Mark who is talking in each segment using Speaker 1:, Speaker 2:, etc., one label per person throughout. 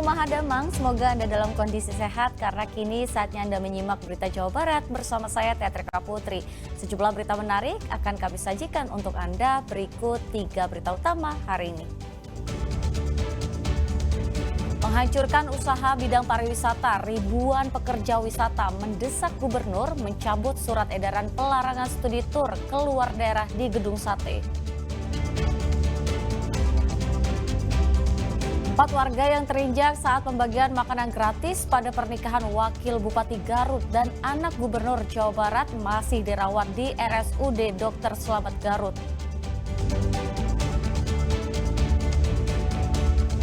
Speaker 1: Mahadamang, semoga Anda dalam kondisi sehat karena kini saatnya Anda menyimak berita Jawa Barat bersama saya Teatrika Putri. Sejumlah berita menarik akan kami sajikan untuk Anda berikut 3 berita utama hari ini. Menghancurkan usaha bidang pariwisata, ribuan pekerja wisata mendesak gubernur mencabut surat edaran pelarangan studi tur keluar daerah di Gedung Sate. 4 warga yang terinjak saat pembagian makanan gratis pada pernikahan Wakil Bupati Garut dan anak Gubernur Jawa Barat masih dirawat di RSUD Dr. Slamet Garut.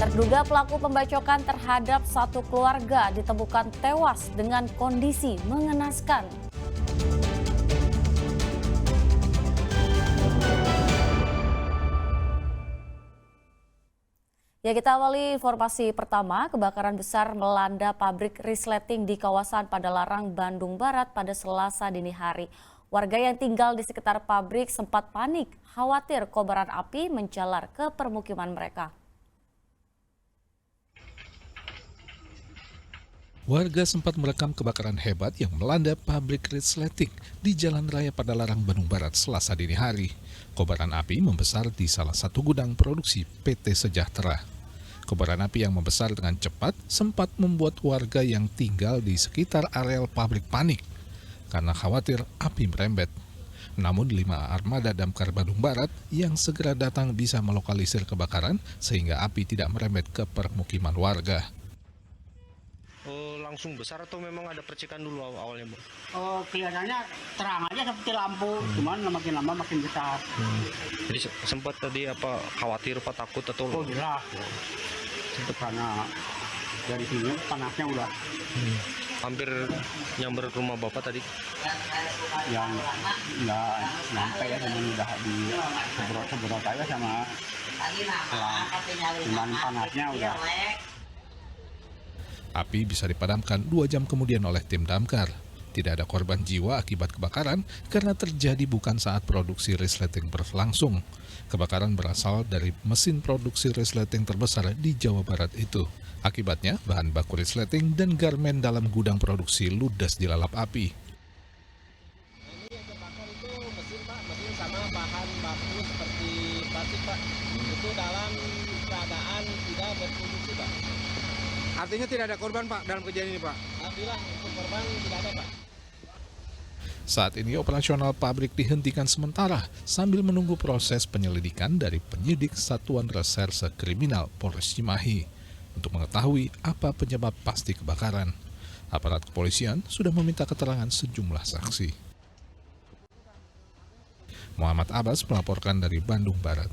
Speaker 1: Terduga pelaku pembacokan terhadap satu keluarga ditemukan tewas dengan kondisi mengenaskan. Ya, kita awali informasi pertama, kebakaran besar melanda pabrik resleting di kawasan Padalarang, Bandung Barat pada Selasa dini hari. Warga yang tinggal di sekitar pabrik sempat panik, khawatir kobaran api menjalar ke permukiman mereka.
Speaker 2: Warga sempat merekam kebakaran hebat yang melanda pabrik resleting di Jalan Raya Padalarang, Bandung Barat, Selasa dini hari. Kobaran api membesar di salah satu gudang produksi PT Sejahtera. Kobaran api yang membesar dengan cepat sempat membuat warga yang tinggal di sekitar areal pabrik panik karena khawatir api merembet. Namun 5 armada damkar Bandung Barat yang segera datang bisa melokalisir kebakaran sehingga api tidak merembet ke permukiman warga.
Speaker 3: Langsung besar atau memang ada percikan dulu awalnya, Bu?
Speaker 4: Kelihatannya terang aja seperti lampu, cuman makin lama makin besar.
Speaker 3: Jadi sempat tadi apa khawatir, apa takut atau?
Speaker 4: Oh jelas, itu karena dari sini panasnya udah
Speaker 3: hampir nyamber ke rumah Bapak tadi?
Speaker 4: yang nggak nyampe ya, cuman udah di seberot aja sama cuman panasnya udah.
Speaker 2: Api bisa dipadamkan 2 jam kemudian oleh tim damkar. Tidak ada korban jiwa akibat kebakaran karena terjadi bukan saat produksi resleting berlangsung. Kebakaran berasal dari mesin produksi resleting terbesar di Jawa Barat itu. Akibatnya, bahan baku resleting dan garmen dalam gudang produksi ludes dilalap api.
Speaker 5: Ini yang terbakar itu mesin, Pak. Mesin sama bahan baku seperti plastik, Pak. Itu dalam keadaan tidak berfungsi, Pak.
Speaker 6: Artinya tidak ada korban, Pak, dalam kejadian ini, Pak?
Speaker 5: Alhamdulillah, untuk korban tidak ada, Pak.
Speaker 2: Saat ini operasional pabrik dihentikan sementara sambil menunggu proses penyelidikan dari penyidik Satuan Reserse Kriminal Polres Cimahi untuk mengetahui apa penyebab pasti kebakaran. Aparat kepolisian sudah meminta keterangan sejumlah saksi. Muhammad Abbas melaporkan dari Bandung Barat.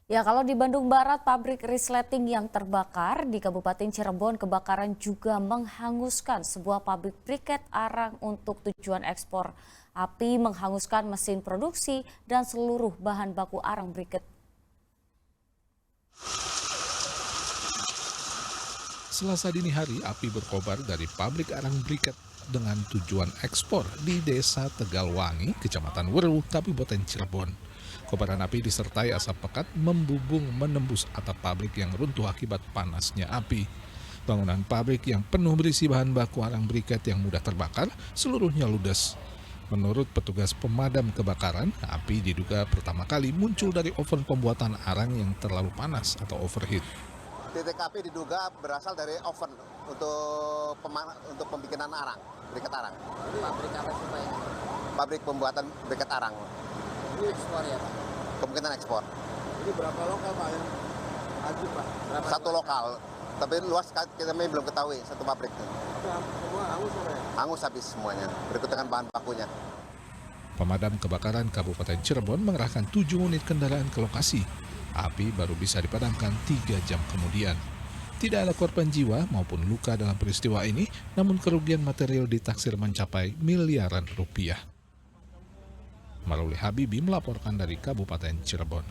Speaker 1: Ya, kalau di Bandung Barat, pabrik resleting yang terbakar di Kabupaten Cirebon, kebakaran juga menghanguskan sebuah pabrik briket arang untuk tujuan ekspor. Api menghanguskan mesin produksi dan seluruh bahan baku arang briket.
Speaker 2: Selasa dini hari, api berkobar dari pabrik arang briket dengan tujuan ekspor di Desa Tegalwangi, Kecamatan Weru, Kabupaten Cirebon. Kobaran api disertai asap pekat membubung menembus atap pabrik yang runtuh akibat panasnya api. Bangunan pabrik yang penuh berisi bahan baku arang briket yang mudah terbakar, seluruhnya ludes. Menurut petugas pemadam kebakaran, api diduga pertama kali muncul dari oven pembuatan arang yang terlalu panas atau overheat.
Speaker 7: Titik api diduga berasal dari oven untuk pembikinan arang, briket arang.
Speaker 5: Pabrik apa sih, Pak, ini?
Speaker 7: Pabrik pembuatan briket arang.
Speaker 5: Ini ekspor ya, Pak?
Speaker 7: Kemungkinan ekspor.
Speaker 5: Ini berapa lokal, Pak, yang hancur, Pak? Berapa
Speaker 7: Satu lokal, tapi luas kita belum ketahui satu pabrik.
Speaker 5: Semua hangus, Pak, ya?
Speaker 7: Hangus habis semuanya, berikut dengan bahan bakunya.
Speaker 2: Pemadam kebakaran Kabupaten Cirebon mengerahkan 7 unit kendaraan ke lokasi. Api baru bisa dipadamkan 3 jam kemudian. Tidak ada korban jiwa maupun luka dalam peristiwa ini, namun kerugian material ditaksir mencapai miliaran rupiah. Maruli Habibi melaporkan dari Kabupaten Cirebon.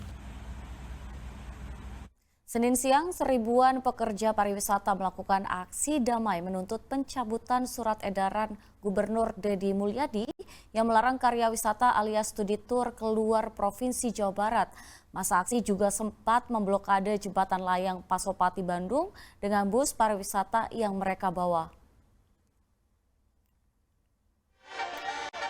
Speaker 1: Senin siang, seribuan pekerja pariwisata melakukan aksi damai menuntut pencabutan surat edaran Gubernur Deddy Mulyadi yang melarang karya wisata alias studi tur keluar Provinsi Jawa Barat. Masa aksi juga sempat memblokade jembatan layang Pasopati Bandung dengan bus pariwisata yang mereka bawa.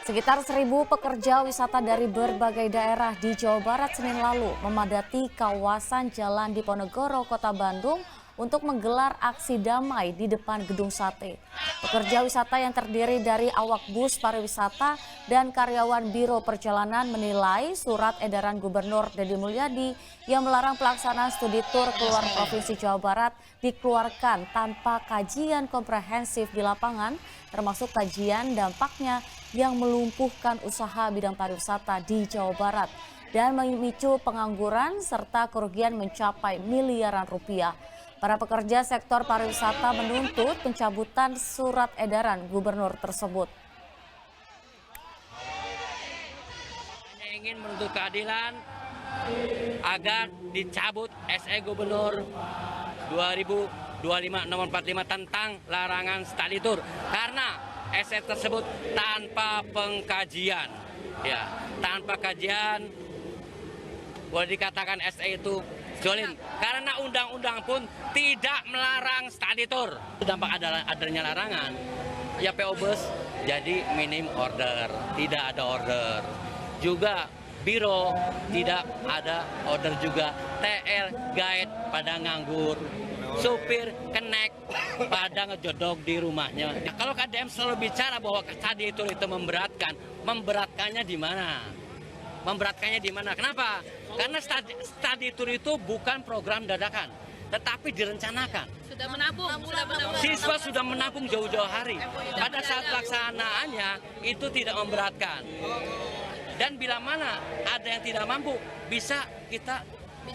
Speaker 1: Sekitar 1.000 pekerja wisata dari berbagai daerah di Jawa Barat Senin lalu memadati kawasan Jalan Diponegoro, Kota Bandung untuk menggelar aksi damai di depan Gedung Sate. Pekerja wisata yang terdiri dari awak bus pariwisata dan karyawan Biro Perjalanan menilai surat edaran Gubernur Deddy Mulyadi yang melarang pelaksanaan studi tur keluar Provinsi Jawa Barat dikeluarkan tanpa kajian komprehensif di lapangan, termasuk kajian dampaknya yang melumpuhkan usaha bidang pariwisata di Jawa Barat dan memicu pengangguran serta kerugian mencapai miliaran rupiah. Para pekerja sektor pariwisata menuntut pencabutan surat edaran gubernur tersebut.
Speaker 8: Ingin menuntut keadilan agar dicabut SE Gubernur 2025 nomor 45 tentang larangan study tour karena SE tersebut tanpa pengkajian, ya, tanpa kajian boleh dikatakan SE itu zolim karena undang-undang pun tidak melarang study tour. Dampak adanya larangan, ya PO Bus jadi minim order, tidak ada order. Juga Biro tidak ada order juga, TL guide pada nganggur, supir kenek pada ngejodok di rumahnya. Kalau KDM selalu bicara bahwa study tour itu memberatkan, memberatkannya di mana? Memberatkannya di mana? Kenapa? Karena study tour itu bukan program dadakan, tetapi direncanakan.
Speaker 9: Sudah menabung.
Speaker 8: Siswa sudah menabung jauh-jauh hari. Pada saat pelaksanaannya itu tidak memberatkan. Dan bila mana ada yang tidak mampu, bisa kita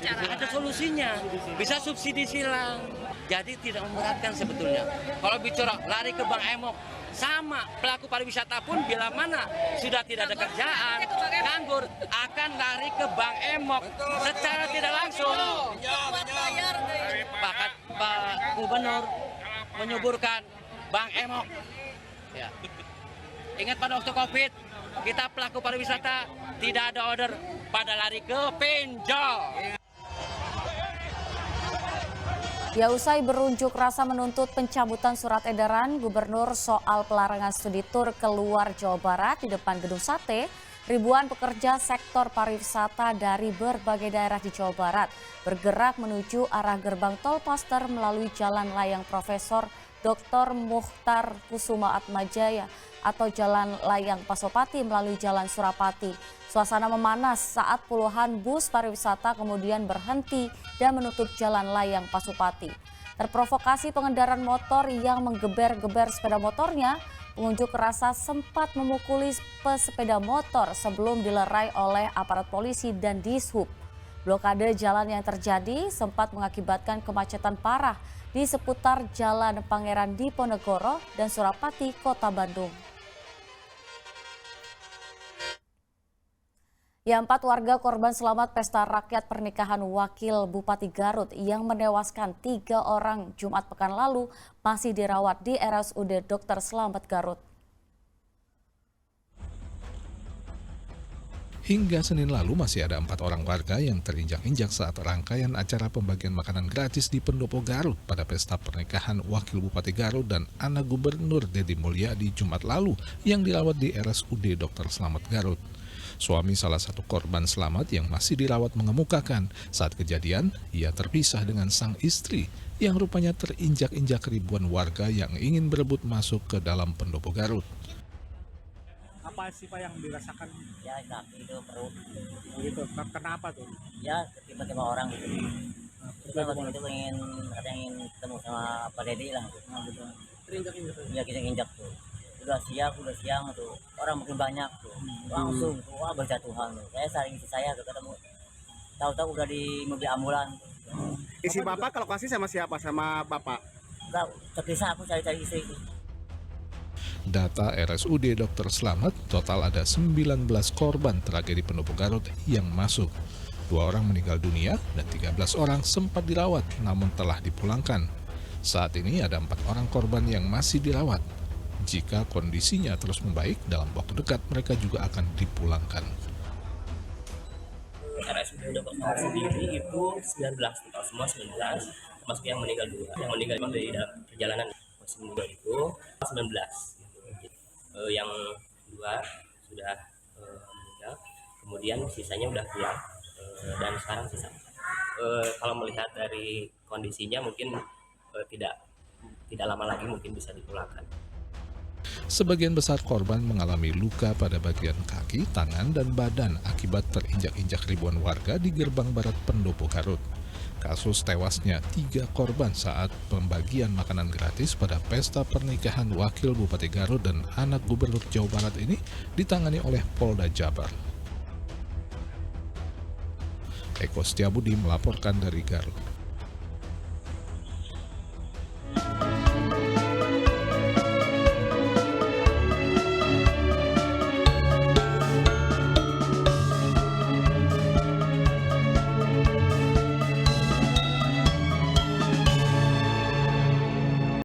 Speaker 8: ada solusinya, bisa subsidi silang. Jadi tidak memberatkan sebetulnya. Kalau bicara lari ke Bank Emok, sama pelaku pariwisata pun bila mana sudah tidak ada kerjaan, nganggur, akan lari ke Bank Emok secara tidak langsung. Pak Gubernur menyuburkan Bank Emok. Ya. Ingat pada waktu Covid, kita pelaku pariwisata tidak ada order, pada lari ke pinjol.
Speaker 1: Ya, usai berunjuk rasa menuntut pencabutan surat edaran gubernur soal pelarangan studi tur keluar Jawa Barat di depan Gedung Sate, ribuan pekerja sektor pariwisata dari berbagai daerah di Jawa Barat bergerak menuju arah gerbang tol Paster melalui Jalan Layang Profesor Dr. Mukhtar Kusuma Atmajaya atau Jalan Layang Pasopati melalui Jalan Surapati. Suasana memanas saat puluhan bus pariwisata kemudian berhenti dan menutup Jalan Layang Pasopati. Terprovokasi pengendaraan motor yang menggeber-geber sepeda motornya, pengunjuk rasa sempat memukuli pesepeda motor sebelum dilerai oleh aparat polisi dan Dishub. Blokade jalan yang terjadi sempat mengakibatkan kemacetan parah di seputar Jalan Pangeran Diponegoro dan Surapati, Kota Bandung. Ya, 4 warga korban selamat pesta rakyat pernikahan Wakil Bupati Garut yang menewaskan 3 orang Jumat pekan lalu masih dirawat di RSUD Dr. Slamet Garut.
Speaker 2: Hingga Senin lalu masih ada 4 orang warga yang terinjak-injak saat rangkaian acara pembagian makanan gratis di Pendopo Garut pada pesta pernikahan Wakil Bupati Garut dan anak Gubernur Deddy Mulyadi Jumat lalu yang dirawat di RSUD Dr. Slamet Garut. Suami salah satu korban selamat yang masih dirawat mengemukakan saat kejadian ia terpisah dengan sang istri yang rupanya terinjak-injak ribuan warga yang ingin berebut masuk ke dalam Pendopo Garut.
Speaker 10: Apa sih Pak yang dirasakan?
Speaker 11: Ya sakit itu perut.
Speaker 10: Gitu. Kenapa tuh?
Speaker 11: Ya tiba-tiba orang gitu. Kita waktu itu katanya ingin ketemu sama Pak Deddy lah. Gitu.
Speaker 10: Terinjak-injak.
Speaker 11: Ya kita injak tuh. Udah siang tuh. Orang makin banyak tuh. Langsung tuh wah berjatuhan tuh. Saya saring istri saya tuh ketemu. Tahu-tahu udah di mobil ambulan.
Speaker 10: Isi Bapak kalau kasih sama siapa? Sama Bapak?
Speaker 11: Enggak, terpisah aku cari-cari istri itu.
Speaker 2: Data RSUD Dr. Slamet, total ada 19 korban tragedi Pendopo Garut yang masuk. 2 orang meninggal dunia dan 13 orang sempat dirawat namun telah dipulangkan. Saat ini ada 4 orang korban yang masih dirawat. Jika kondisinya terus membaik, dalam waktu dekat mereka juga akan dipulangkan.
Speaker 9: RSUD Depok sendiri itu 19, total semua 19, termasuk yang meninggal 2. Yang meninggal memang dari dalam perjalanan masih meninggal itu 19. Yang 2 sudah meninggal, kemudian sisanya udah pulang dan sekarang sisa. Kalau melihat dari kondisinya mungkin tidak lama lagi mungkin bisa dipulangkan.
Speaker 2: Sebagian besar korban mengalami luka pada bagian kaki, tangan, dan badan akibat terinjak-injak ribuan warga di gerbang barat Pendopo Garut. Kasus tewasnya 3 korban saat pembagian makanan gratis pada pesta pernikahan Wakil Bupati Garut dan anak Gubernur Jawa Barat ini ditangani oleh Polda Jabar. Eko Setiabudi melaporkan dari Garut.